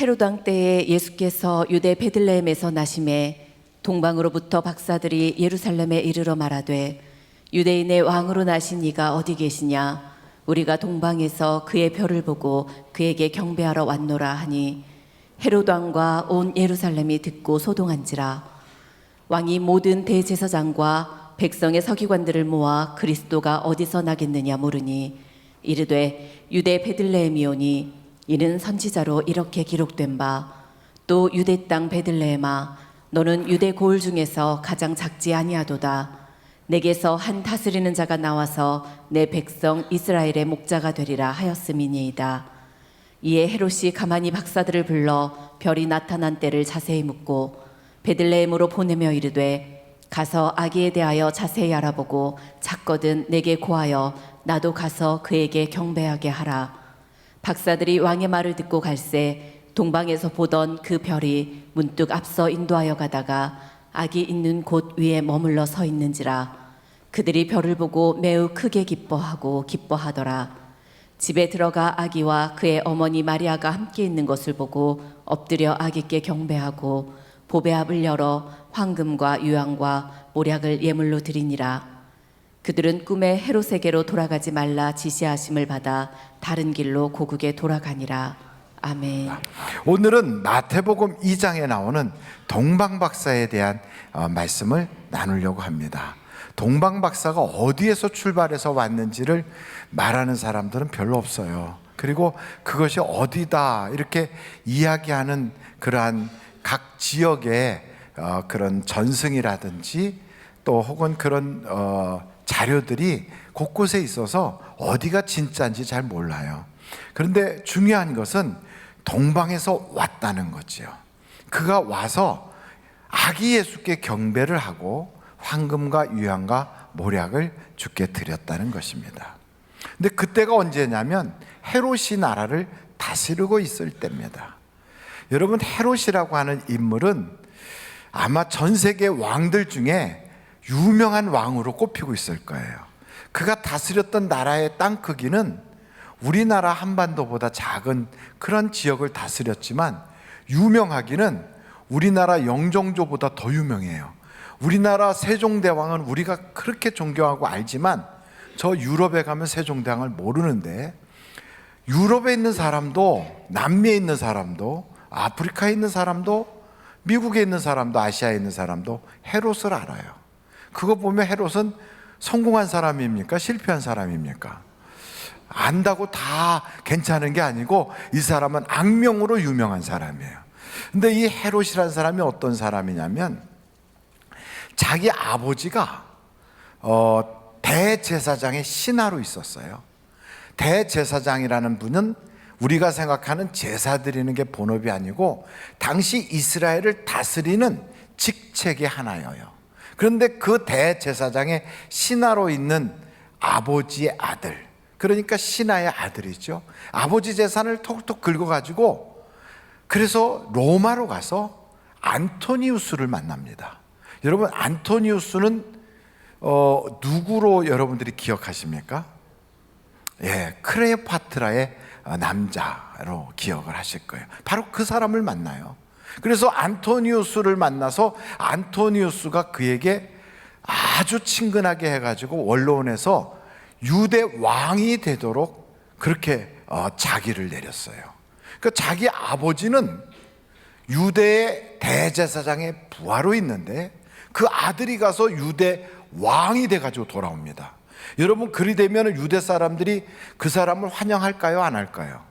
헤롯 왕 때에 예수께서 유대 베들레헴에서 나심에 동방으로부터 박사들이 예루살렘에 이르러 말하되 유대인의 왕으로 나신 이가 어디 계시냐? 우리가 동방에서 그의 별을 보고 그에게 경배하러 왔노라 하니 헤롯 왕과 온 예루살렘이 듣고 소동한지라. 왕이 모든 대제사장과 백성의 서기관들을 모아 그리스도가 어디서 나겠느냐 물으니 이르되 유대 베들레헴이오니 이는 선지자로 이렇게 기록된 바 또 유대 땅 베들레헴아 너는 유대 고을 중에서 가장 작지 아니하도다. 내게서 한 다스리는 자가 나와서 내 백성 이스라엘의 목자가 되리라 하였음이니이다. 이에 헤롯이 가만히 박사들을 불러 별이 나타난 때를 자세히 묻고 베들레헴으로 보내며 이르되 가서 아기에 대하여 자세히 알아보고 찾거든 내게 고하여 나도 가서 그에게 경배하게 하라. 박사들이 왕의 말을 듣고 갈새 동방에서 보던 그 별이 문득 앞서 인도하여 가다가 아기 있는 곳 위에 머물러 서 있는지라. 그들이 별을 보고 매우 크게 기뻐하더라. 집에 들어가 아기와 그의 어머니 마리아가 함께 있는 것을 보고 엎드려 아기께 경배하고 보배압을 열어 황금과 유황과 모략을 예물로 드리니라. 그들은 꿈에 헤롯에게로 돌아가지 말라 지시하심을 받아 다른 길로 고국에 돌아가니라. 아멘. 오늘은 마태복음 2장에 나오는 동방박사에 대한 말씀을 나누려고 합니다. 동방박사가 어디에서 출발해서 왔는지를 말하는 사람들은 별로 없어요. 그리고 그것이 어디다 이렇게 이야기하는 그러한 각 지역의 그런 전승이라든지 또 혹은 그런 자료들이 곳곳에 있어서 어디가 진짜인지 잘 몰라요. 그런데 중요한 것은 동방에서 왔다는 거죠. 그가 와서 아기 예수께 경배를 하고 황금과 유황과 모략을 주께 드렸다는 것입니다. 근데 그때가 언제냐면 헤롯이 나라를 다스리고 있을 때입니다. 여러분, 헤롯이라고 하는 인물은 아마 전 세계 왕들 중에 유명한 왕으로 꼽히고 있을 거예요. 그가 다스렸던 나라의 땅 크기는 우리나라 한반도보다 작은 그런 지역을 다스렸지만 유명하기는 우리나라 영종조보다 더 유명해요. 우리나라 세종대왕은 우리가 그렇게 존경하고 알지만 저 유럽에 가면 세종대왕을 모르는데 유럽에 있는 사람도 남미에 있는 사람도 아프리카에 있는 사람도 미국에 있는 사람도 아시아에 있는 사람도 헤롯을 알아요. 그거 보면 헤롯은 성공한 사람입니까? 실패한 사람입니까? 안다고 다 괜찮은 게 아니고 이 사람은 악명으로 유명한 사람이에요. 근데 이 헤롯이라는 사람이 어떤 사람이냐면 자기 아버지가 대제사장의 신하로 있었어요. 대제사장이라는 분은 우리가 생각하는 제사 드리는 게 본업이 아니고 당시 이스라엘을 다스리는 직책의 하나예요. 그런데 그 대제사장의 신하로 있는 아버지의 아들, 그러니까 신하의 아들이죠. 아버지 재산을 톡톡 긁어가지고 그래서 로마로 가서 안토니우스를 만납니다. 여러분, 안토니우스는 누구로 여러분들이 기억하십니까? 예, 클레오파트라의 남자로 기억을 하실 거예요. 바로 그 사람을 만나요. 그래서 안토니우스를 만나서 안토니우스가 그에게 아주 친근하게 해가지고 원로원에서 유대 왕이 되도록 그렇게 자기를 내렸어요. 그러니까 자기 아버지는 유대의 대제사장의 부하로 있는데 그 아들이 가서 유대 왕이 돼가지고 돌아옵니다. 여러분, 그리 되면 유대 사람들이 그 사람을 환영할까요? 안 할까요?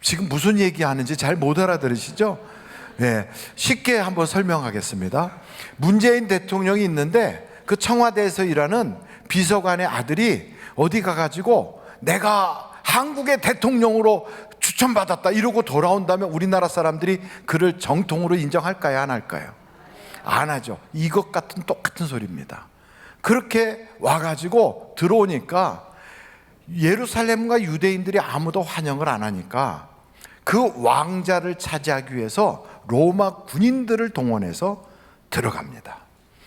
지금 무슨 얘기하는지 잘 못 알아들으시죠? 네, 쉽게 한번 설명하겠습니다. 문재인 대통령이 있는데 그 청와대에서 일하는 비서관의 아들이 어디 가가지고 내가 한국의 대통령으로 추천받았다 이러고 돌아온다면 우리나라 사람들이 그를 정통으로 인정할까요? 안 할까요? 안 하죠. 이것 같은 똑같은 소리입니다. 그렇게 와가지고 들어오니까 예루살렘과 유대인들이 아무도 환영을 안 하니까 그 왕자를 차지하기 위해서 로마 군인들을 동원해서 들어갑니다.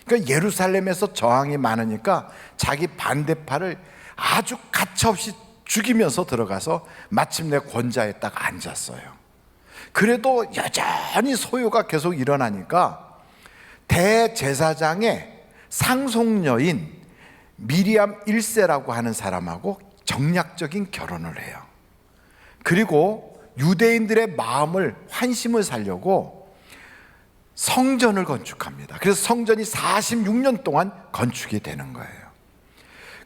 그러니까 예루살렘에서 저항이 많으니까 자기 반대파를 아주 가차없이 죽이면서 들어가서 마침내 권좌에 딱 앉았어요. 그래도 여전히 소요가 계속 일어나니까 대제사장의 상속녀인 미리암 1세라고 하는 사람하고 정략적인 결혼을 해요. 그리고 유대인들의 마음을 환심을 살려고 성전을 건축합니다. 그래서 성전이 46년 동안 건축이 되는 거예요.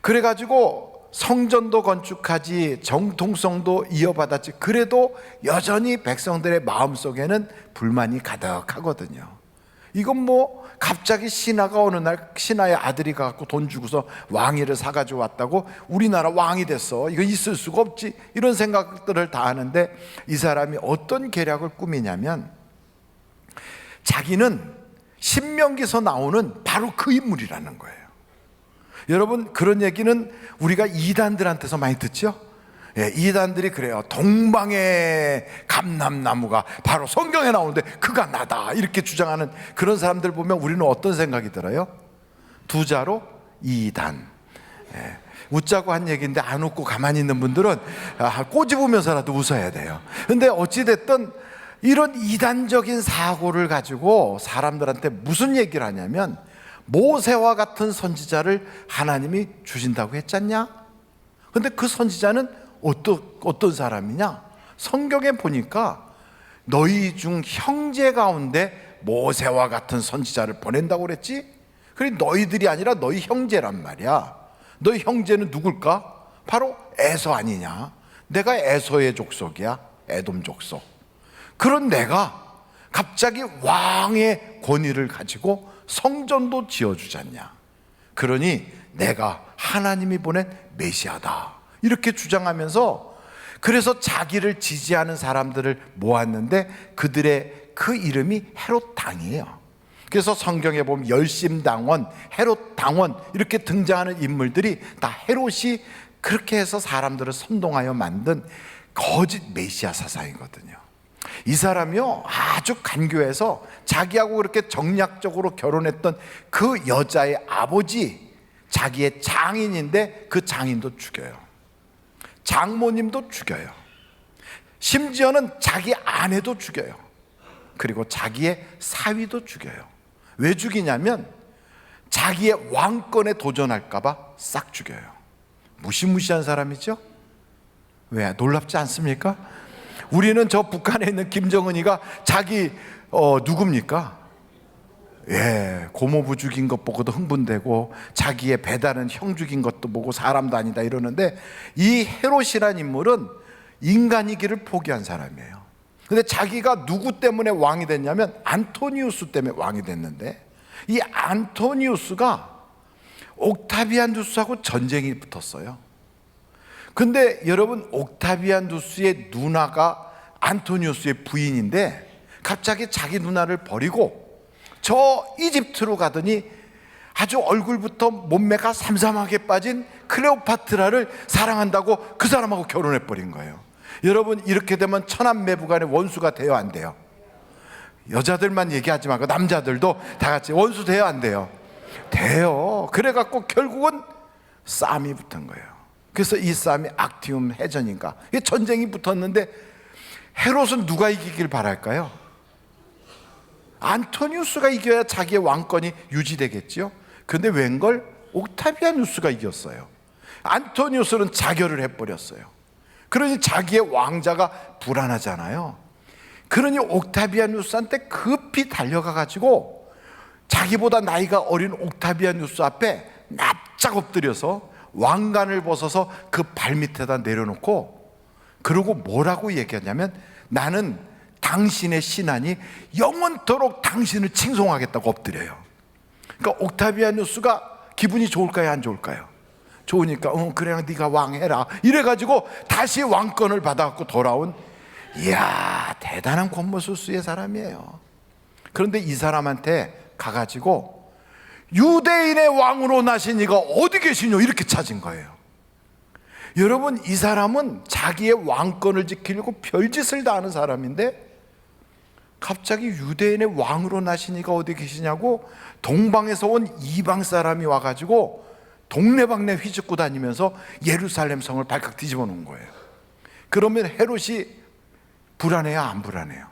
그래가지고 성전도 건축하지, 정통성도 이어받았지, 그래도 여전히 백성들의 마음속에는 불만이 가득하거든요. 이건 뭐 갑자기 신하가 어느 날 신하의 아들이 가갖고 돈 주고서 왕위를 사가지고 왔다고 우리나라 왕이 됐어, 이거 있을 수가 없지, 이런 생각들을 다 하는데, 이 사람이 어떤 계략을 꾸미냐면 자기는 신명기서 나오는 바로 그 인물이라는 거예요. 여러분, 그런 얘기는 우리가 이단들한테서 많이 듣죠? 예, 이단들이 그래요. 동방의 감람나무가 바로 성경에 나오는데 그가 나다, 이렇게 주장하는 그런 사람들 보면 우리는 어떤 생각이 들어요? 두 자로 이단. 예, 웃자고 한 얘기인데 안 웃고 가만히 있는 분들은 꼬집으면서라도 웃어야 돼요. 근데 어찌됐든 이런 이단적인 사고를 가지고 사람들한테 무슨 얘기를 하냐면, 모세와 같은 선지자를 하나님이 주신다고 했잖냐? 근데 그 선지자는 어떤 사람이냐? 성경에 보니까 너희 중 형제 가운데 모세와 같은 선지자를 보낸다고 그랬지? 그래, 너희들이 아니라 너희 형제란 말이야. 너희 형제는 누굴까? 바로 에서 아니냐? 내가 에서의 족속이야, 에돔 족속. 그런 내가 갑자기 왕의 권위를 가지고 성전도 지어주잖냐? 그러니 내가 하나님이 보낸 메시아다, 이렇게 주장하면서, 그래서 자기를 지지하는 사람들을 모았는데 그들의 그 이름이 헤롯 당이에요. 그래서 성경에 보면 열심당원, 헤롯 당원 이렇게 등장하는 인물들이 다 헤롯이 그렇게 해서 사람들을 선동하여 만든 거짓 메시아 사상이거든요. 이 사람이요, 아주 간교해서 자기하고 그렇게 정략적으로 결혼했던 그 여자의 아버지, 자기의 장인인데 그 장인도 죽여요. 장모님도 죽여요. 심지어는 자기 아내도 죽여요. 그리고 자기의 사위도 죽여요. 왜 죽이냐면 자기의 왕권에 도전할까봐 싹 죽여요. 무시무시한 사람이죠? 왜 놀랍지 않습니까? 우리는 저 북한에 있는 김정은이가 자기 누굽니까? 예, 고모부 죽인 것 보고도 흥분되고 자기의 배다른 형 죽인 것도 보고 사람도 아니다 이러는데, 이 헤롯이란 인물은 인간이기를 포기한 사람이에요. 근데 자기가 누구 때문에 왕이 됐냐면 안토니우스 때문에 왕이 됐는데, 이 안토니우스가 옥타비아누스하고 전쟁이 붙었어요. 근데 여러분, 옥타비아누스의 누나가 안토니우스의 부인인데 갑자기 자기 누나를 버리고 저 이집트로 가더니 아주 얼굴부터 몸매가 삼삼하게 빠진 클레오파트라를 사랑한다고 그 사람하고 결혼해 버린 거예요. 여러분, 이렇게 되면 천한매부간의 원수가 돼요, 안 돼요? 여자들만 얘기하지 말고 남자들도 다 같이 원수 돼요, 안 돼요? 돼요. 그래갖고 결국은 싸움이 붙은 거예요. 그래서 이 싸움이 악티움 해전인가, 이게 전쟁이 붙었는데 헤롯은 누가 이기길 바랄까요? 안토니우스가 이겨야 자기의 왕권이 유지되겠죠. 근데 웬걸 옥타비아누스가 이겼어요. 안토니우스는 자결을 해버렸어요. 그러니 자기의 왕자가 불안하잖아요. 그러니 옥타비아누스한테 급히 달려가 가지고 자기보다 나이가 어린 옥타비아누스 앞에 납작 엎드려서 왕관을 벗어서 그 발밑에다 내려놓고, 그리고 뭐라고 얘기하냐면, 나는 당신의 신하니 영원토록 당신을 칭송하겠다고 엎드려요. 그러니까 옥타비아누스가 기분이 좋을까요, 안 좋을까요? 좋으니까 그래, 네가 왕해라, 이래가지고 다시 왕권을 받아갖고 돌아온, 이야, 대단한 권모술수의 사람이에요. 그런데 이 사람한테 가가지고 유대인의 왕으로 나신 이가 어디 계시뇨, 이렇게 찾은 거예요. 여러분, 이 사람은 자기의 왕권을 지키려고 별짓을 다 하는 사람인데 갑자기 유대인의 왕으로 나신 이가 어디 계시냐고 동방에서 온 이방 사람이 와가지고 동네방네 휘젓고 다니면서 예루살렘 성을 발칵 뒤집어 놓은 거예요. 그러면 헤롯이 불안해요, 안 불안해요?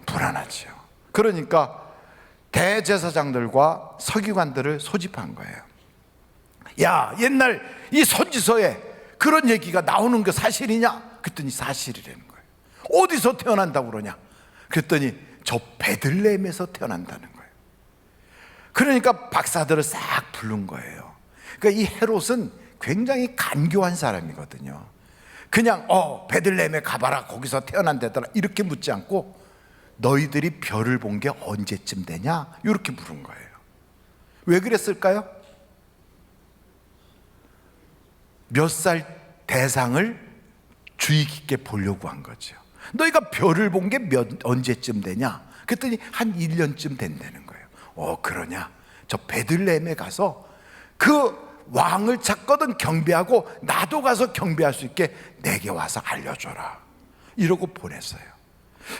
불안하지요. 그러니까 대제사장들과 서기관들을 소집한 거예요. 야, 옛날 이 선지서에 그런 얘기가 나오는 게 사실이냐? 그랬더니 사실이라는 거예요. 어디서 태어난다고 그러냐? 그랬더니 저 베들레헴에서 태어난다는 거예요. 그러니까 박사들을 싹 부른 거예요. 그러니까 이 헤롯은 굉장히 간교한 사람이거든요. 그냥 베들레헴에 가봐라, 거기서 태어난다더라, 이렇게 묻지 않고 너희들이 별을 본 게 언제쯤 되냐? 이렇게 물은 거예요. 왜 그랬을까요? 몇 살 대상을 주의 깊게 보려고 한 거죠. 너희가 별을 본 게 언제쯤 되냐? 그랬더니 한 1년쯤 된다는 거예요. 그러냐? 저 베들레헴에 가서 그 왕을 찾거든 경배하고 나도 가서 경배할 수 있게 내게 와서 알려줘라, 이러고 보냈어요.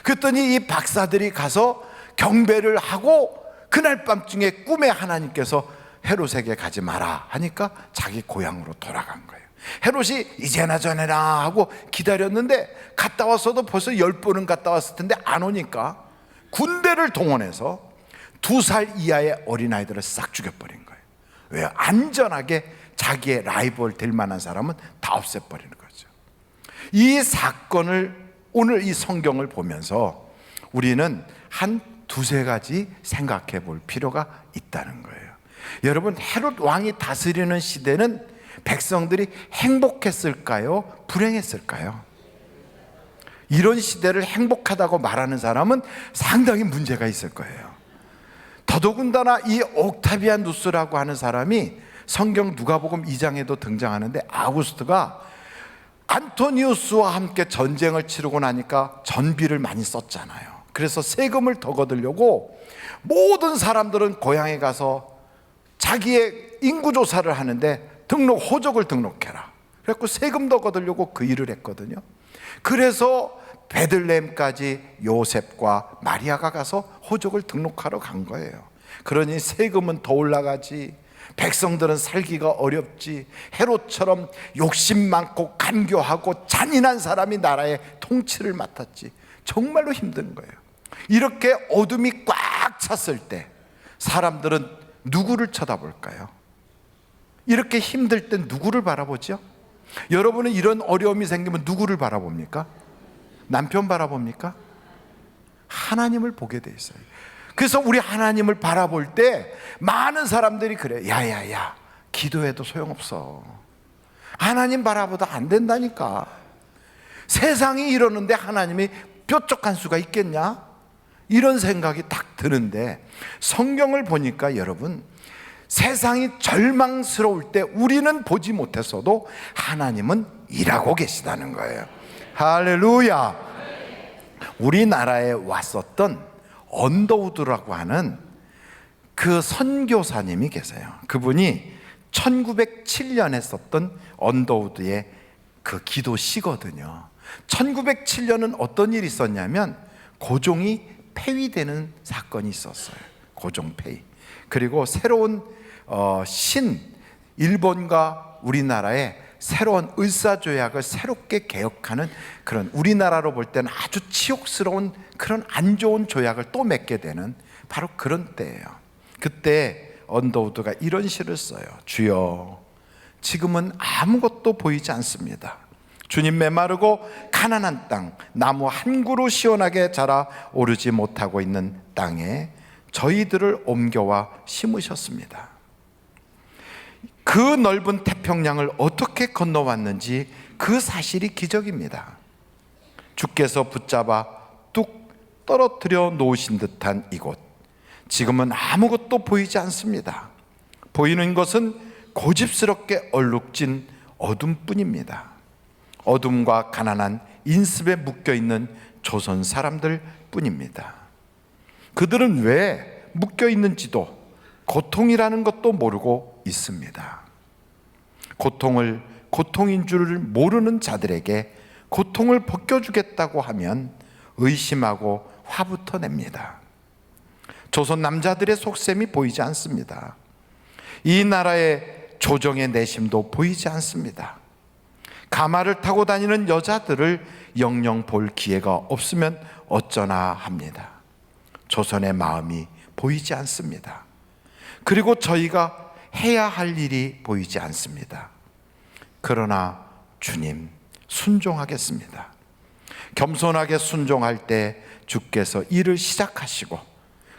그랬더니 이 박사들이 가서 경배를 하고 그날 밤중에 꿈에 하나님께서 헤롯에게 가지 마라 하니까 자기 고향으로 돌아간 거예요. 헤롯이 이제나 저제나 하고 기다렸는데 갔다 왔어도 벌써 10번은 갔다 왔을 텐데 안 오니까 군대를 동원해서 2살 이하의 어린아이들을 싹 죽여버린 거예요. 왜요? 안전하게 자기의 라이벌 될 만한 사람은 다 없애버리는 거죠. 이 사건을 오늘 이 성경을 보면서 우리는 한 2-3가지 생각해 볼 필요가 있다는 거예요. 여러분, 헤롯 왕이 다스리는 시대는 백성들이 행복했을까요? 불행했을까요? 이런 시대를 행복하다고 말하는 사람은 상당히 문제가 있을 거예요. 더더군다나 이 옥타비아누스라고 하는 사람이 성경 누가복음 2장에도 등장하는데, 아구스트가 안토니우스와 함께 전쟁을 치르고 나니까 전비를 많이 썼잖아요. 그래서 세금을 더 거두려고 모든 사람들은 고향에 가서 자기의 인구조사를 하는데 호적을 등록해라. 그래서 세금 더 거두려고 그 일을 했거든요. 그래서 베들레헴까지 요셉과 마리아가 가서 호적을 등록하러 간 거예요. 그러니 세금은 더 올라가지, 백성들은 살기가 어렵지, 헤롯처럼 욕심 많고 간교하고 잔인한 사람이 나라의 통치를 맡았지, 정말로 힘든 거예요. 이렇게 어둠이 꽉 찼을 때 사람들은 누구를 쳐다볼까요? 이렇게 힘들 때 누구를 바라보죠? 여러분은 이런 어려움이 생기면 누구를 바라봅니까? 남편 바라봅니까? 하나님을 보게 돼 있어요. 그래서 우리 하나님을 바라볼 때 많은 사람들이 그래, 야야야, 기도해도 소용없어, 하나님 바라보다 안 된다니까. 세상이 이러는데 하나님이 뾰족한 수가 있겠냐? 이런 생각이 딱 드는데, 성경을 보니까 여러분, 세상이 절망스러울 때 우리는 보지 못했어도 하나님은 일하고 계시다는 거예요. 할렐루야. 우리나라에 왔었던 언더우드라고 하는 그 선교사님이 계세요. 그분이 1907년에 썼던 언더우드의 그 기도시거든요. 1907년은 어떤 일이 있었냐면 고종이 폐위되는 사건이 있었어요. 고종 폐위. 그리고 새로운 일본과 우리나라의 새로운 을사조약을 새롭게 개혁하는 그런, 우리나라로 볼 때는 아주 치욕스러운 그런 안 좋은 조약을 또 맺게 되는 바로 그런 때예요. 그때 언더우드가 이런 시를 써요. 주여, 지금은 아무것도 보이지 않습니다. 주님, 메마르고 가난한 땅, 나무 한 그루 시원하게 자라 오르지 못하고 있는 땅에 저희들을 옮겨와 심으셨습니다. 그 넓은 태평양을 어떻게 건너왔는지 그 사실이 기적입니다. 주께서 붙잡아 뚝 떨어뜨려 놓으신 듯한 이곳, 지금은 아무것도 보이지 않습니다. 보이는 것은 고집스럽게 얼룩진 어둠뿐입니다. 어둠과 가난한 인습에 묶여있는 조선 사람들 뿐입니다. 그들은 왜 묶여있는지도 고통이라는 것도 모르고 있습니다. 고통을 고통인 줄을 모르는 자들에게 고통을 벗겨주겠다고 하면 의심하고 화부터 냅니다. 조선 남자들의 속셈이 보이지 않습니다. 이 나라의 조정의 내심도 보이지 않습니다. 가마를 타고 다니는 여자들을 영영 볼 기회가 없으면 어쩌나 합니다. 조선의 마음이 보이지 않습니다. 그리고 저희가 해야 할 일이 보이지 않습니다. 그러나 주님, 순종하겠습니다. 겸손하게 순종할 때 주께서 일을 시작하시고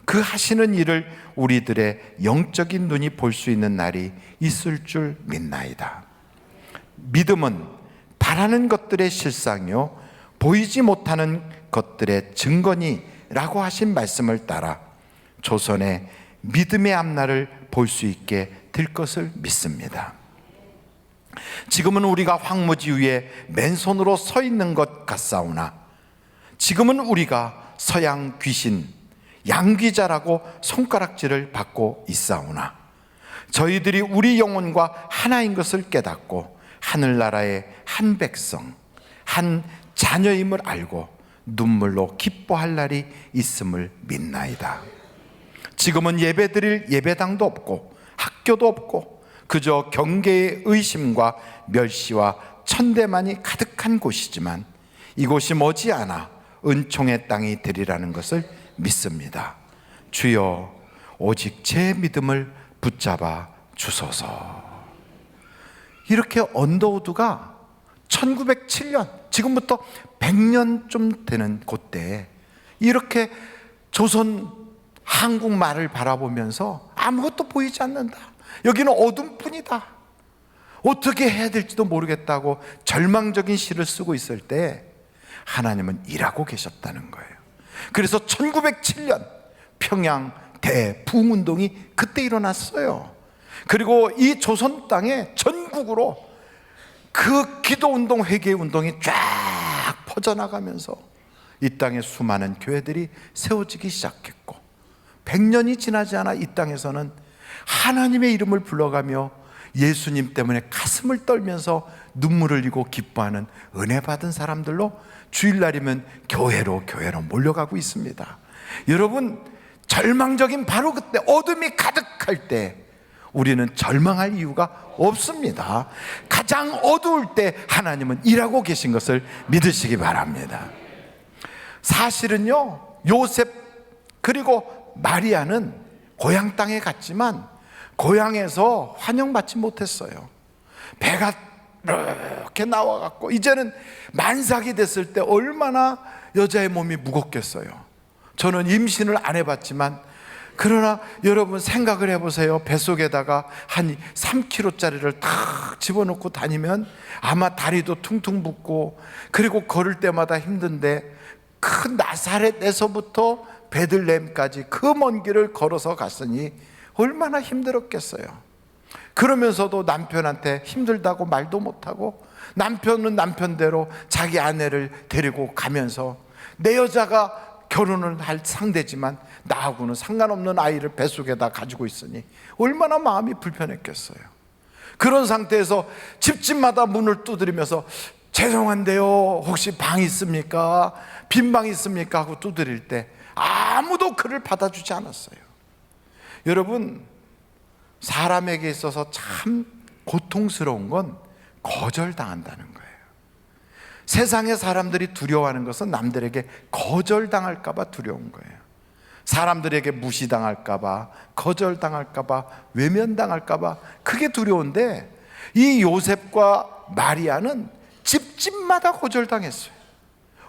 그 하시는 일을 우리들의 영적인 눈이 볼 수 있는 날이 있을 줄 믿나이다. 믿음은 바라는 것들의 실상이요 보이지 못하는 것들의 증거니라고 하신 말씀을 따라 조선의 믿음의 앞날을 볼 수 있게 될 것을 믿습니다. 지금은 우리가 황무지 위에 맨손으로 서 있는 것 같사오나 지금은 우리가 서양 귀신 양귀자라고 손가락질을 받고 있사오나 저희들이 우리 영혼과 하나인 것을 깨닫고 하늘나라의 한 백성, 한 자녀임을 알고 눈물로 기뻐할 날이 있음을 믿나이다. 지금은 예배드릴 예배당도 없고 학교도 없고 그저 경계의 의심과 멸시와 천대만이 가득한 곳이지만 이곳이 머지않아 은총의 땅이 되리라는 것을 믿습니다. 주여, 오직 제 믿음을 붙잡아 주소서. 이렇게 언더우드가 1907년, 지금부터 100년쯤 되는 그때 이렇게 조선 한국말을 바라보면서 아무것도 보이지 않는다, 여기는 어둠뿐이다, 어떻게 해야 될지도 모르겠다고 절망적인 시를 쓰고 있을 때 하나님은 일하고 계셨다는 거예요. 그래서 1907년 평양 대부흥운동이 그때 일어났어요. 그리고 이 조선 땅에 전국으로 그 기도운동, 회개운동이 쫙 퍼져나가면서 이 땅에 수많은 교회들이 세워지기 시작했고 100년이 지나지 않아 이 땅에서는 하나님의 이름을 불러가며 예수님 때문에 가슴을 떨면서 눈물을 흘리고 기뻐하는 은혜 받은 사람들로 주일날이면 교회로 몰려가고 있습니다. 여러분, 절망적인 바로 그때 어둠이 가득할 때 우리는 절망할 이유가 없습니다. 가장 어두울 때 하나님은 일하고 계신 것을 믿으시기 바랍니다. 사실은요, 요셉 그리고 마리아는 고향 땅에 갔지만 고향에서 환영받지 못했어요. 배가 이렇게 나와갖고 이제는 만삭이 됐을 때 얼마나 여자의 몸이 무겁겠어요. 저는 임신을 안 해봤지만 그러나 여러분 생각을 해보세요. 뱃속에다가 한 3kg짜리를 탁 집어넣고 다니면 아마 다리도 퉁퉁 붓고 그리고 걸을 때마다 힘든데 큰 나사렛에서부터 베들레헴까지 그 먼 길을 걸어서 갔으니 얼마나 힘들었겠어요. 그러면서도 남편한테 힘들다고 말도 못하고 남편은 남편대로 자기 아내를 데리고 가면서 내 여자가 결혼을 할 상대지만 나하고는 상관없는 아이를 뱃속에다 가지고 있으니 얼마나 마음이 불편했겠어요. 그런 상태에서 집집마다 문을 두드리면서 죄송한데요, 혹시 방 있습니까? 빈 방 있습니까? 하고 두드릴 때 아무도 그를 받아주지 않았어요. 여러분, 사람에게 있어서 참 고통스러운 건 거절당한다는 거예요. 세상의 사람들이 두려워하는 것은 남들에게 거절당할까 봐 두려운 거예요. 사람들에게 무시당할까 봐, 거절당할까 봐, 외면당할까 봐 그게 두려운데 이 요셉과 마리아는 집집마다 거절당했어요.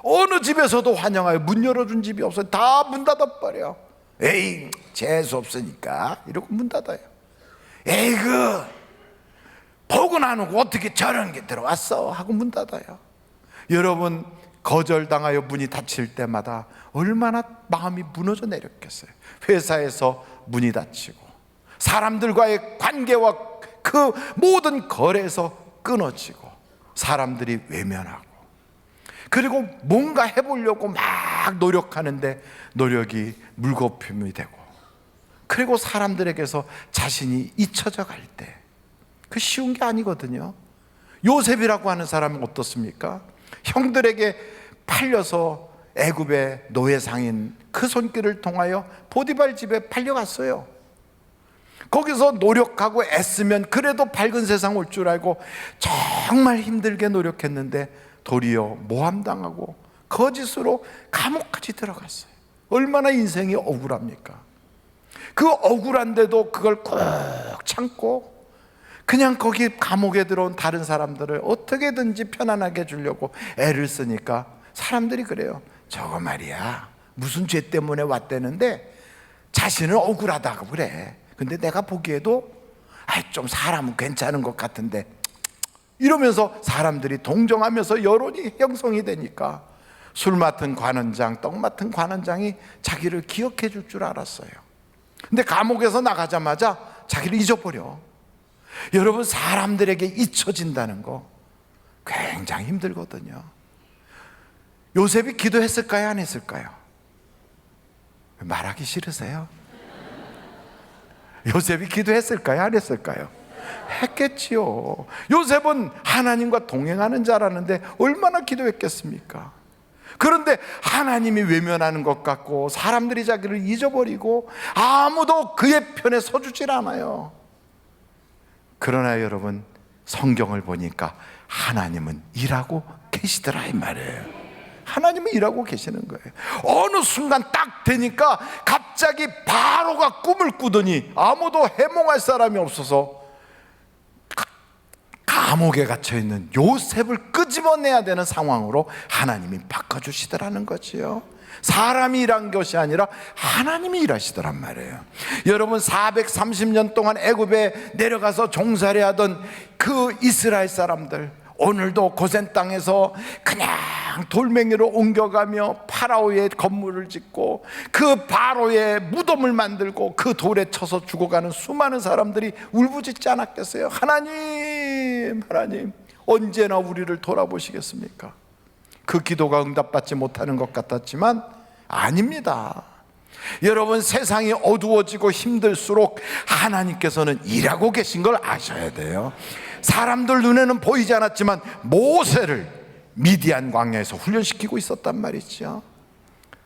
어느 집에서도 환영하여 문 열어준 집이 없어요. 다 문 닫아버려. 에이, 재수 없으니까 이러고 문 닫아요. 에이, 복은 안 오고 어떻게 저런 게 들어왔어 하고 문 닫아요. 여러분, 거절당하여 문이 닫힐 때마다 얼마나 마음이 무너져 내렸겠어요. 회사에서 문이 닫히고 사람들과의 관계와 그 모든 거래에서 끊어지고 사람들이 외면하고 그리고 뭔가 해보려고 막 노력하는데 노력이 물거품이 되고 그리고 사람들에게서 자신이 잊혀져 갈 때 그 쉬운 게 아니거든요. 요셉이라고 하는 사람은 어떻습니까? 형들에게 팔려서 애굽의 노예상인 그 손길을 통하여 보디발 집에 팔려갔어요. 거기서 노력하고 애쓰면 그래도 밝은 세상 올 줄 알고 정말 힘들게 노력했는데 도리어 모함당하고 거짓으로 감옥까지 들어갔어요. 얼마나 인생이 억울합니까? 그 억울한데도 그걸 꼭 참고 그냥 거기 감옥에 들어온 다른 사람들을 어떻게든지 편안하게 해주려고 애를 쓰니까 사람들이 그래요. 저거 말이야 무슨 죄 때문에 왔대는데 자신은 억울하다고 그래. 근데 내가 보기에도 좀 사람은 괜찮은 것 같은데 이러면서 사람들이 동정하면서 여론이 형성이 되니까 술 맡은 관원장, 떡 맡은 관원장이 자기를 기억해 줄 줄 알았어요. 근데 감옥에서 나가자마자 자기를 잊어버려. 여러분, 사람들에게 잊혀진다는 거 굉장히 힘들거든요. 요셉이 기도했을까요? 안 했을까요? 말하기 싫으세요? 요셉이 기도했을까요? 안 했을까요? 했겠지요. 요셉은 하나님과 동행하는 자라는데 얼마나 기도했겠습니까? 그런데 하나님이 외면하는 것 같고 사람들이 자기를 잊어버리고 아무도 그의 편에 서주질 않아요. 그러나 여러분, 성경을 보니까 하나님은 일하고 계시더라 이 말이에요. 하나님은 일하고 계시는 거예요. 어느 순간 딱 되니까 갑자기 바로가 꿈을 꾸더니 아무도 해몽할 사람이 없어서 감옥에 갇혀있는 요셉을 끄집어내야 되는 상황으로 하나님이 바꿔주시더라는 거지요. 사람이 일한 것이 아니라 하나님이 일하시더란 말이에요. 여러분, 430년 동안 애굽에 내려가서 종살이 하던 그 이스라엘 사람들, 오늘도 고센 땅에서 그냥 돌멩이로 옮겨가며 파라오의 건물을 짓고 그 바로의 무덤을 만들고 그 돌에 쳐서 죽어가는 수많은 사람들이 울부짖지 않았겠어요? 하나님, 하나님, 언제나 우리를 돌아보시겠습니까? 그 기도가 응답받지 못하는 것 같았지만 아닙니다. 여러분, 세상이 어두워지고 힘들수록 하나님께서는 일하고 계신 걸 아셔야 돼요. 사람들 눈에는 보이지 않았지만 모세를 미디안 광야에서 훈련시키고 있었단 말이죠.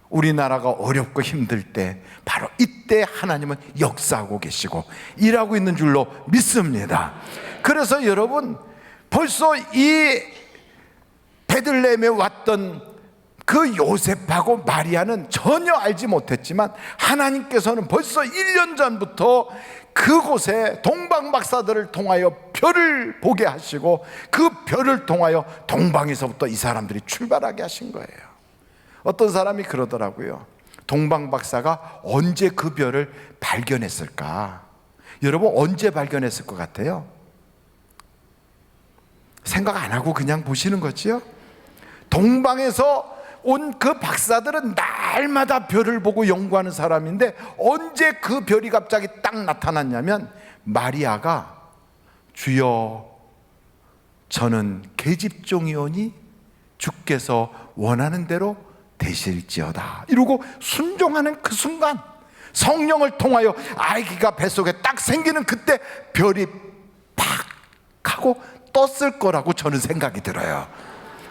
우리나라가 어렵고 힘들 때 바로 이때 하나님은 역사하고 계시고 일하고 있는 줄로 믿습니다. 그래서 여러분, 벌써 이 베들레헴에 왔던 그 요셉하고 마리아는 전혀 알지 못했지만 하나님께서는 벌써 1년 전부터 그곳에 동방박사들을 통하여 별을 보게 하시고 그 별을 통하여 동방에서부터 이 사람들이 출발하게 하신 거예요. 어떤 사람이 그러더라고요. 동방박사가 언제 그 별을 발견했을까? 여러분, 언제 발견했을 것 같아요? 생각 안 하고 그냥 보시는 거지요? 동방에서 온 그 박사들은 날마다 별을 보고 연구하는 사람인데 언제 그 별이 갑자기 딱 나타났냐면 마리아가 주여 저는 계집종이오니 주께서 원하는 대로 되실지어다 이러고 순종하는 그 순간 성령을 통하여 아기가 뱃속에 딱 생기는 그때 별이 팍 하고 떴을 거라고 저는 생각이 들어요.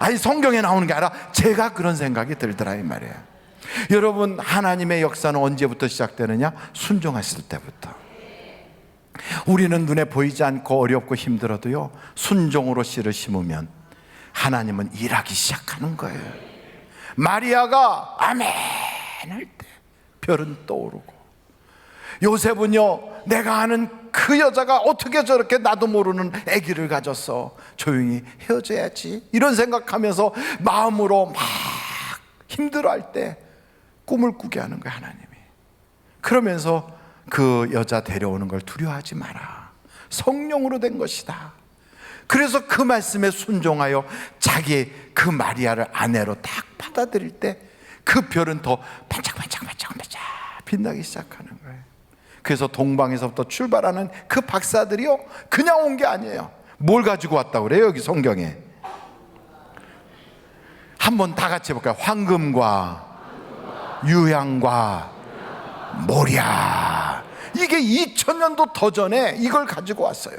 아니, 성경에 나오는 게 아니라 제가 그런 생각이 들더라 이 말이에요. 여러분, 하나님의 역사는 언제부터 시작되느냐? 순종했을 때부터. 우리는 눈에 보이지 않고 어렵고 힘들어도요, 순종으로 씨를 심으면 하나님은 일하기 시작하는 거예요. 마리아가 아멘 할 때 별은 떠오르고, 요셉은요, 내가 아는 그 여자가 어떻게 저렇게 나도 모르는 아기를 가졌어, 조용히 헤어져야지 이런 생각하면서 마음으로 막 힘들어할 때 꿈을 꾸게 하는 거야 하나님이. 그러면서 그 여자 데려오는 걸 두려워하지 마라, 성령으로 된 것이다. 그래서 그 말씀에 순종하여 자기 그 마리아를 아내로 딱 받아들일 때 그 별은 더 반짝반짝반짝 빛나기 시작하는 거예요. 그래서 동방에서부터 출발하는 그 박사들이요, 그냥 온 게 아니에요. 뭘 가지고 왔다고 그래요? 여기 성경에 한번 다 같이 해볼까요? 황금과 유향과 모략. 이게 2000년도 더 전에 이걸 가지고 왔어요.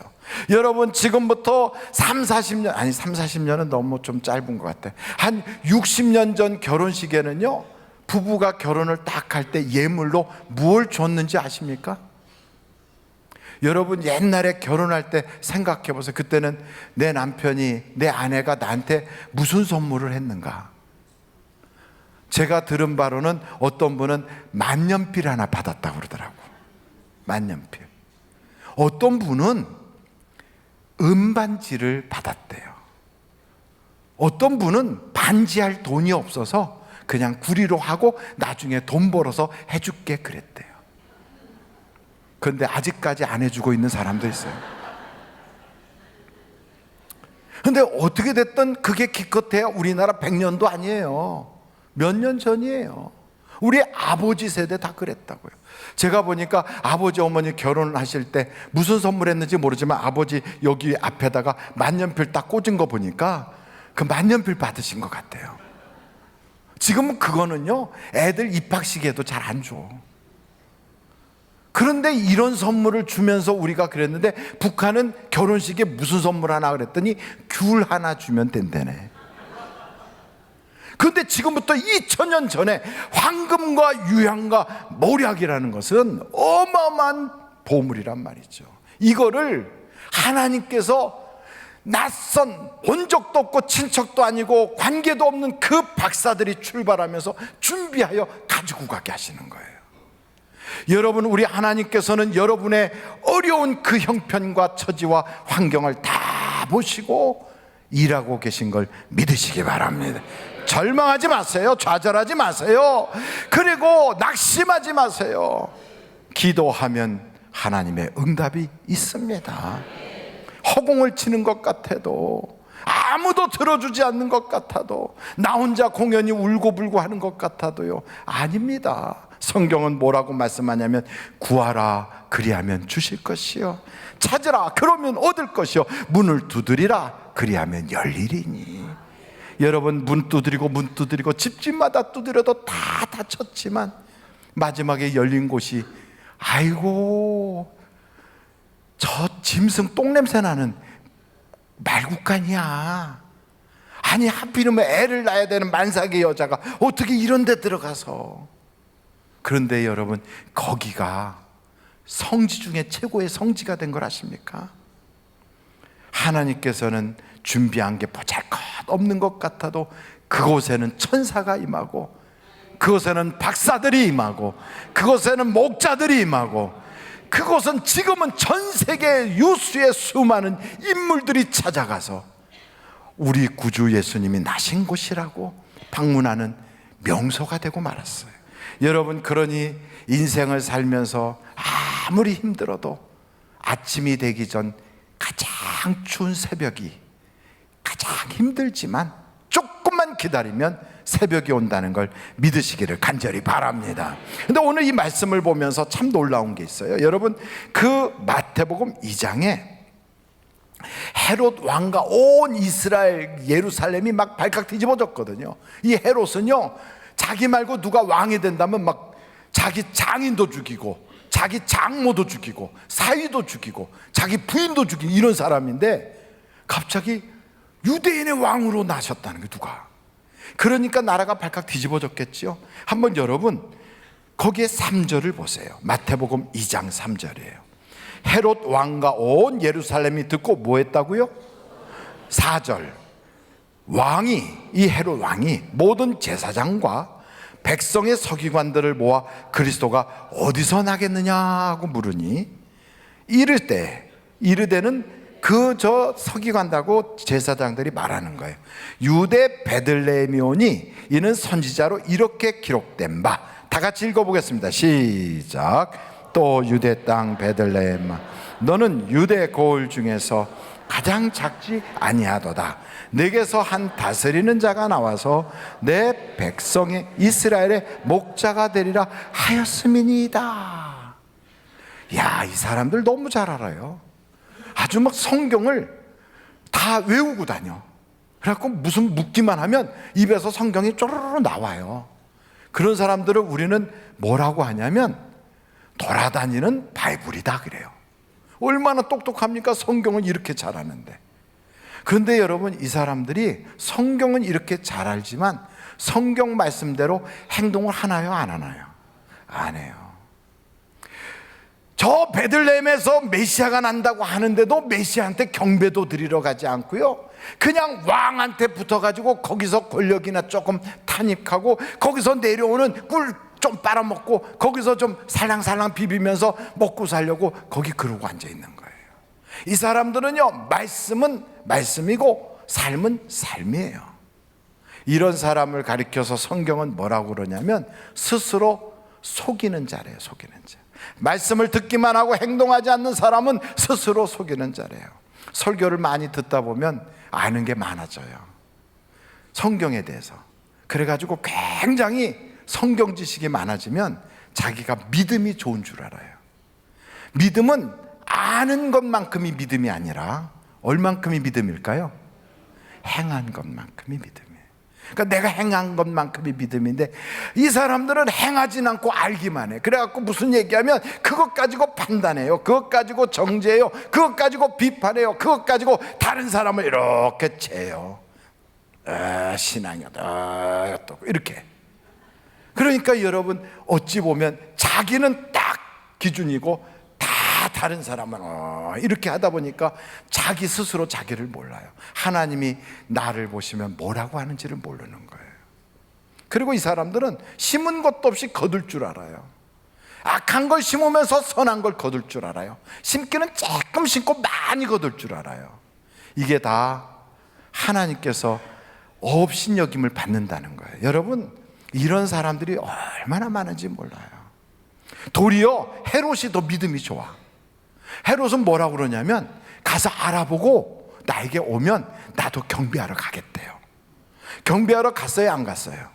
여러분, 지금부터 30-40년, 아니 30-40년은 너무 좀 짧은 것 같아. 한 60년 전 결혼식에는요, 부부가 결혼을 딱 할 때 예물로 무엇을 줬는지 아십니까? 여러분 옛날에 결혼할 때 생각해 보세요. 그때는 내 남편이, 내 아내가 나한테 무슨 선물을 했는가. 제가 들은 바로는 어떤 분은 만년필 하나 받았다고 그러더라고. 만년필. 어떤 분은 은반지를 받았대요. 어떤 분은 반지할 돈이 없어서 그냥 구리로 하고 나중에 돈 벌어서 해줄게 그랬대요. 그런데 아직까지 안 해주고 있는 사람도 있어요. 근데 어떻게 됐든 그게 기껏해야 우리나라 100년도 아니에요. 몇 년 전이에요. 우리 아버지 세대 다 그랬다고요. 제가 보니까 아버지 어머니 결혼하실 때 무슨 선물했는지 모르지만 아버지 여기 앞에다가 만년필 딱 꽂은 거 보니까 그 만년필 받으신 것 같아요. 지금은 그거는요 애들 입학식에도 잘 안 줘. 그런데 이런 선물을 주면서 우리가 그랬는데 북한은 결혼식에 무슨 선물 하나 그랬더니 귤 하나 주면 된다네. 그런데 지금부터 2000년 전에 황금과 유향과 모략이라는 것은 어마어마한 보물이란 말이죠. 이거를 하나님께서 낯선 본 적도 없고 친척도 아니고 관계도 없는 그 박사들이 출발하면서 준비하여 가지고 가게 하시는 거예요. 여러분, 우리 하나님께서는 여러분의 어려운 그 형편과 처지와 환경을 다 보시고 일하고 계신 걸 믿으시기 바랍니다. 절망하지 마세요. 좌절하지 마세요. 그리고 낙심하지 마세요. 기도하면 하나님의 응답이 있습니다. 허공을 치는 것 같아도, 아무도 들어주지 않는 것 같아도, 나 혼자 공연히 울고불고 하는 것 같아도요, 아닙니다. 성경은 뭐라고 말씀하냐면 구하라 그리하면 주실 것이요, 찾으라 그러면 얻을 것이요, 문을 두드리라 그리하면 열리리니. 여러분, 문 두드리고 집집마다 두드려도 다 닫혔지만 마지막에 열린 곳이, 아이고 저 짐승 똥냄새 나는 말국간이야. 아니 하필이면 애를 낳아야 되는 만삭의 여자가 어떻게 이런 데 들어가서. 그런데 여러분, 거기가 성지 중에 최고의 성지가 된 걸 아십니까? 하나님께서는 준비한 게 보잘것 없는 것 같아도 그곳에는 천사가 임하고, 그곳에는 박사들이 임하고, 그곳에는 목자들이 임하고, 그곳은 지금은 전 세계 유수의 수많은 인물들이 찾아가서 우리 구주 예수님이 나신 곳이라고 방문하는 명소가 되고 말았어요. 여러분, 그러니 인생을 살면서 아무리 힘들어도 아침이 되기 전 가장 추운 새벽이 가장 힘들지만 조금만 기다리면 새벽이 온다는 걸 믿으시기를 간절히 바랍니다. 근데 오늘 이 말씀을 보면서 참 놀라운 게 있어요. 여러분, 그 마태복음 2장에 헤롯 왕과 온 이스라엘 예루살렘이 막 발칵 뒤집어졌거든요. 이 헤롯은요, 자기 말고 누가 왕이 된다면 막 자기 장인도 죽이고 자기 장모도 죽이고 사위도 죽이고 자기 부인도 죽이고 이런 사람인데, 갑자기 유대인의 왕으로 나셨다는 게 누가. 그러니까 나라가 발칵 뒤집어졌겠죠. 한번 여러분 거기에 3절을 보세요. 마태복음 2장 3절이에요. 헤롯 왕과 온 예루살렘이 듣고 뭐 했다고요? 4절, 이 헤롯 왕이 모든 제사장과 백성의 서기관들을 모아 그리스도가 어디서 나겠느냐고 물으니, 이르되는 저 서기관하고 제사장들이 말하는 거예요. 유대 베들레헴이 오니 이는 선지자로 이렇게 기록된 바. 다 같이 읽어보겠습니다. 시작. 또 유대 땅 베들레헴아, 너는 유대 고을 중에서 가장 작지 아니하도다. 내게서 한 다스리는 자가 나와서 내 백성의 이스라엘의 목자가 되리라 하였음이니이다. 야, 이 사람들 너무 잘 알아요. 아주 막 성경을 다 외우고 다녀. 그래갖고 무슨 묻기만 하면 입에서 성경이 쪼르르 나와요. 그런 사람들을 우리는 뭐라고 하냐면 돌아다니는 바이블이다 그래요. 얼마나 똑똑합니까? 성경은 이렇게 잘 아는데. 그런데 여러분, 이 사람들이 성경은 이렇게 잘 알지만 성경 말씀대로 행동을 하나요, 안 하나요? 안 해요. 저 베들레헴에서 메시아가 난다고 하는데도 메시아한테 경배도 드리러 가지 않고요, 그냥 왕한테 붙어가지고 거기서 권력이나 조금 탄입하고 거기서 내려오는 꿀 좀 빨아먹고 거기서 좀 살랑살랑 비비면서 먹고 살려고 거기 그러고 앉아 있는 거예요. 이 사람들은요, 말씀은 말씀이고 삶은 삶이에요. 이런 사람을 가리켜서 성경은 뭐라고 그러냐면 스스로 속이는 자래요. 속이는 자. 말씀을 듣기만 하고 행동하지 않는 사람은 스스로 속이는 자래요. 설교를 많이 듣다 보면 아는 게 많아져요, 성경에 대해서. 그래가지고 굉장히 성경 지식이 많아지면 자기가 믿음이 좋은 줄 알아요. 믿음은 아는 것만큼이 믿음이 아니라 얼만큼이 믿음일까요? 행한 것만큼이 믿음이에요. 그러니까 내가 행한 것만큼이 믿음인데 이 사람들은 행하진 않고 알기만 해. 그래갖고 무슨 얘기하면 그것 가지고 판단해요, 그것 가지고 정죄해요, 그것 가지고 비판해요, 그것 가지고 다른 사람을 이렇게 재요. 신앙이다 또 이렇게. 그러니까 여러분, 어찌 보면 자기는 딱 기준이고 다 다른 사람은 이렇게 하다 보니까 자기 스스로 자기를 몰라요. 하나님이 나를 보시면 뭐라고 하는지를 모르는 거예요. 그리고 이 사람들은 심은 것도 없이 거둘 줄 알아요. 악한 걸 심으면서 선한 걸 거둘 줄 알아요. 심기는 조금 심고 많이 거둘 줄 알아요. 이게 다 하나님께서 업신여김을 받는다는 거예요. 여러분, 이런 사람들이 얼마나 많은지 몰라요. 도리어 헤롯이 더 믿음이 좋아. 헤롯은 뭐라고 그러냐면 가서 알아보고 나에게 오면 나도 경배하러 가겠대요. 경배하러 갔어요, 안 갔어요?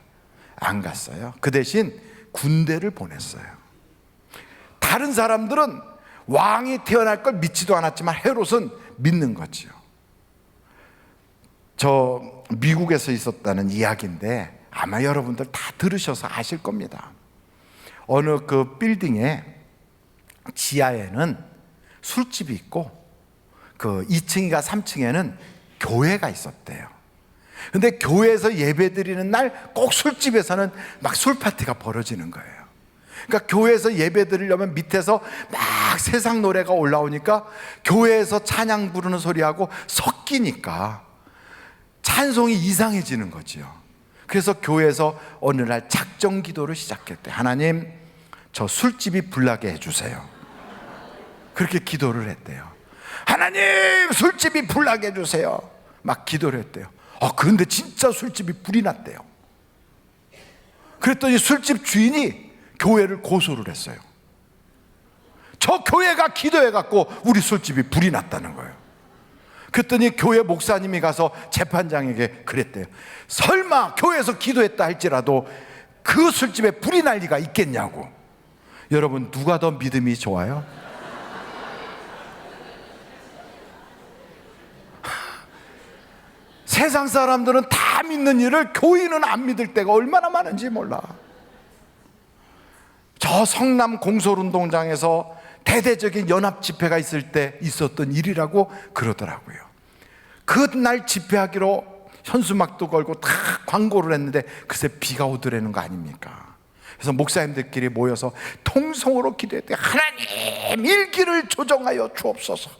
안 갔어요. 그 대신 군대를 보냈어요. 다른 사람들은 왕이 태어날 걸 믿지도 않았지만 헤롯은 믿는 거지요. 저 미국에서 있었다는 이야기인데 아마 여러분들 다 들으셔서 아실 겁니다. 어느 그 빌딩에 지하에는 술집이 있고 그 2층이가 3층에는 교회가 있었대요. 근데 교회에서 예배 드리는 날 꼭 술집에서는 막 술 파티가 벌어지는 거예요. 그러니까 교회에서 예배 드리려면 밑에서 막 세상 노래가 올라오니까 교회에서 찬양 부르는 소리하고 섞이니까 찬송이 이상해지는 거지요. 그래서 교회에서 어느 날 작정 기도를 시작했대. 하나님, 저 술집이 불나게 해주세요. 그렇게 기도를 했대요. 하나님, 술집이 불나게 해주세요. 막 기도를 했대요. 그런데 진짜 술집이 불이 났대요. 그랬더니 술집 주인이 교회를 고소를 했어요. 저 교회가 기도해갖고 우리 술집이 불이 났다는 거예요. 그랬더니 교회 목사님이 가서 재판장에게 그랬대요. 설마 교회에서 기도했다 할지라도 그 술집에 불이 날 리가 있겠냐고. 여러분, 누가 더 믿음이 좋아요? 세상 사람들은 다 믿는 일을 교인은 안 믿을 때가 얼마나 많은지 몰라. 저 성남 공설운동장에서 대대적인 연합 집회가 있을 때 있었던 일이라고 그러더라고요. 그날 집회하기로 현수막도 걸고 다 광고를 했는데 글쎄 비가 오더라는 거 아닙니까? 그래서 목사님들끼리 모여서 통성으로 기도했대요. 하나님, 일기를 조정하여 주옵소서,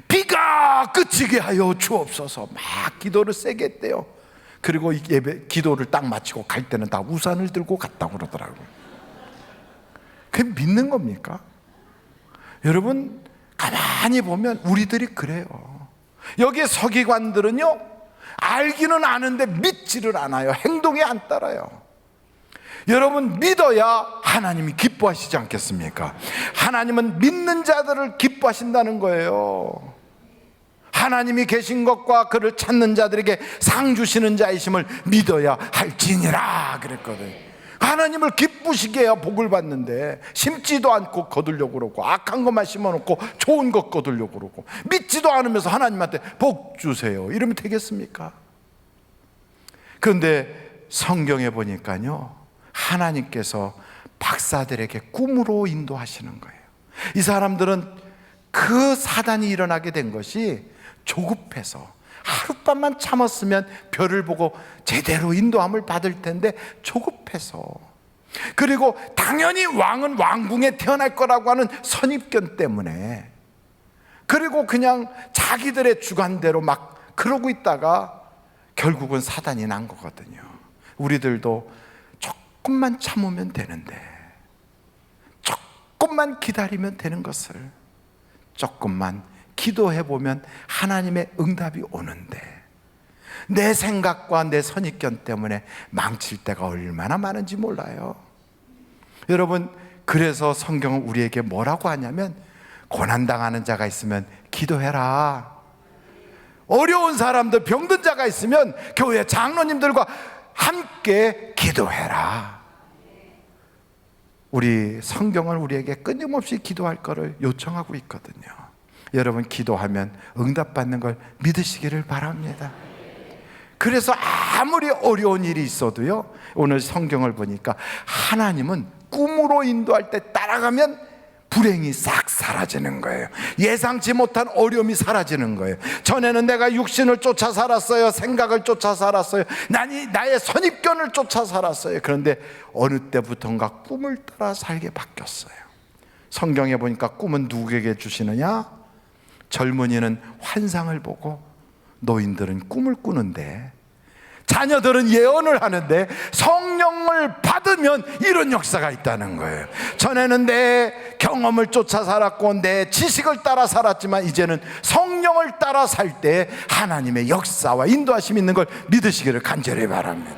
비가 그치게 하여 주옵소서. 막 기도를 세게 했대요. 그리고 예배 기도를 딱 마치고 갈 때는 다 우산을 들고 갔다고 그러더라고요. 그게 믿는 겁니까? 여러분, 가만히 보면 우리들이 그래요. 여기에 서기관들은요, 알기는 아는데 믿지를 않아요. 행동에 안 따라요. 여러분, 믿어야 하나님이 기뻐하시지 않겠습니까? 하나님은 믿는 자들을 기뻐하신다는 거예요. 하나님이 계신 것과 그를 찾는 자들에게 상 주시는 자이심을 믿어야 할지니라 그랬거든요. 하나님을 기쁘시게 해야 복을 받는데 심지도 않고 거두려고 그러고 악한 것만 심어놓고 좋은 것 거두려고 그러고 믿지도 않으면서 하나님한테 복 주세요 이러면 되겠습니까? 그런데 성경에 보니까요, 하나님께서 박사들에게 꿈으로 인도하시는 거예요. 이 사람들은 그 사단이 일어나게 된 것이 조급해서, 하룻밤만 참았으면 별을 보고 제대로 인도함을 받을 텐데 조급해서 그리고 당연히 왕은 왕궁에 태어날 거라고 하는 선입견 때문에, 그리고 그냥 자기들의 주관대로 막 그러고 있다가 결국은 사단이 난 거거든요. 우리들도 조금만 참으면 되는데, 조금만 기다리면 되는 것을 조금만 기도해보면 하나님의 응답이 오는데, 내 생각과 내 선입견 때문에 망칠 때가 얼마나 많은지 몰라요. 여러분, 그래서 성경은 우리에게 뭐라고 하냐면, 고난당하는 자가 있으면 기도해라. 어려운 사람들, 병든 자가 있으면 교회 장로님들과 함께 기도해라. 우리 성경은 우리에게 끊임없이 기도할 것을 요청하고 있거든요. 여러분, 기도하면 응답받는 걸 믿으시기를 바랍니다. 그래서 아무리 어려운 일이 있어도요, 오늘 성경을 보니까 하나님은 꿈으로 인도할 때 따라가면 불행이 싹 사라지는 거예요. 예상치 못한 어려움이 사라지는 거예요. 전에는 내가 육신을 쫓아 살았어요. 생각을 쫓아 살았어요. 나의 선입견을 쫓아 살았어요. 그런데 어느 때부턴가 꿈을 따라 살게 바뀌었어요. 성경에 보니까 꿈은 누구에게 주시느냐? 젊은이는 환상을 보고 노인들은 꿈을 꾸는데, 자녀들은 예언을 하는데, 성령을 받으면 이런 역사가 있다는 거예요. 전에는 내 경험을 쫓아 살았고 내 지식을 따라 살았지만, 이제는 성령을 따라 살 때 하나님의 역사와 인도하심이 있는 걸 믿으시기를 간절히 바랍니다.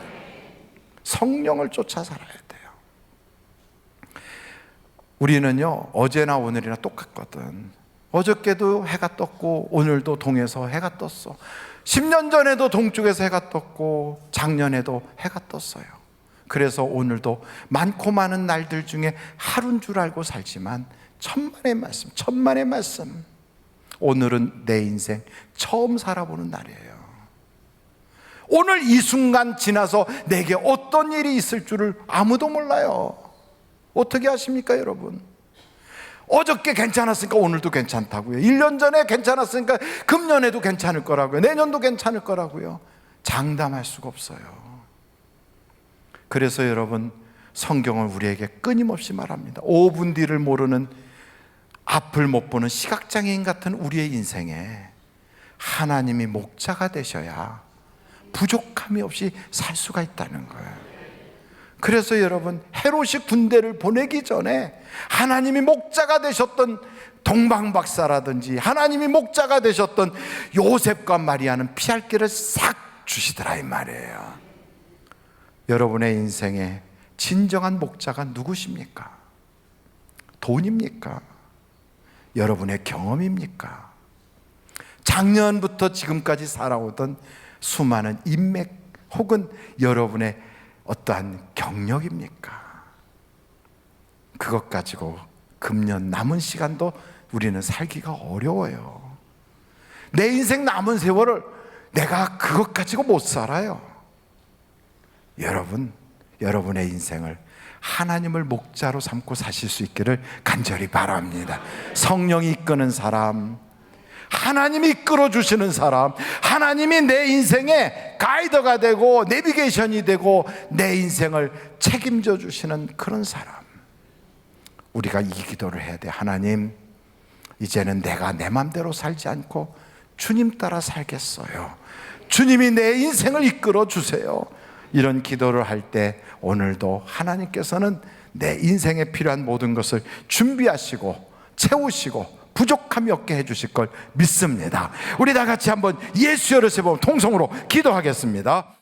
성령을 쫓아 살아야 돼요. 우리는요, 어제나 오늘이나 똑같거든. 어저께도 해가 떴고 오늘도 동에서 해가 떴어. 10년 전에도 동쪽에서 해가 떴고 작년에도 해가 떴어요. 그래서 오늘도 많고 많은 날들 중에 하루인 줄 알고 살지만 천만의 말씀. 오늘은 내 인생 처음 살아보는 날이에요. 오늘 이 순간 지나서 내게 어떤 일이 있을 줄을 아무도 몰라요. 어떻게 아십니까, 여러분? 어저께 괜찮았으니까 오늘도 괜찮다고요. 1년 전에 괜찮았으니까 금년에도 괜찮을 거라고요. 내년도 괜찮을 거라고요. 장담할 수가 없어요. 그래서 여러분, 성경은 우리에게 끊임없이 말합니다. 5분 뒤를 모르는, 앞을 못 보는 시각장애인 같은 우리의 인생에 하나님이 목자가 되셔야 부족함이 없이 살 수가 있다는 거예요. 그래서 여러분, 헤롯이 군대를 보내기 전에 하나님이 목자가 되셨던 동방박사라든지 하나님이 목자가 되셨던 요셉과 마리아는 피할 길을 싹 주시더라, 이 말이에요. 여러분의 인생에 진정한 목자가 누구십니까? 돈입니까? 여러분의 경험입니까? 작년부터 지금까지 살아오던 수많은 인맥 혹은 여러분의 어떠한 경력입니까? 그것 가지고 금년 남은 시간도 우리는 살기가 어려워요. 내 인생 남은 세월을 내가 그것 가지고 못 살아요. 여러분, 여러분의 인생을 하나님을 목자로 삼고 사실 수 있기를 간절히 바랍니다. 성령이 이끄는 사람, 하나님이 이끌어 주시는 사람, 하나님이 내 인생의 가이드가 되고 내비게이션이 되고 내 인생을 책임져 주시는 그런 사람, 우리가 이 기도를 해야 돼. 하나님, 이제는 내가 내 맘대로 살지 않고 주님 따라 살겠어요. 주님이 내 인생을 이끌어 주세요. 이런 기도를 할 때 오늘도 하나님께서는 내 인생에 필요한 모든 것을 준비하시고 채우시고 부족함이 없게 해주실 걸 믿습니다. 우리 다 같이 한번 예수 여러세 번 통성으로 기도하겠습니다.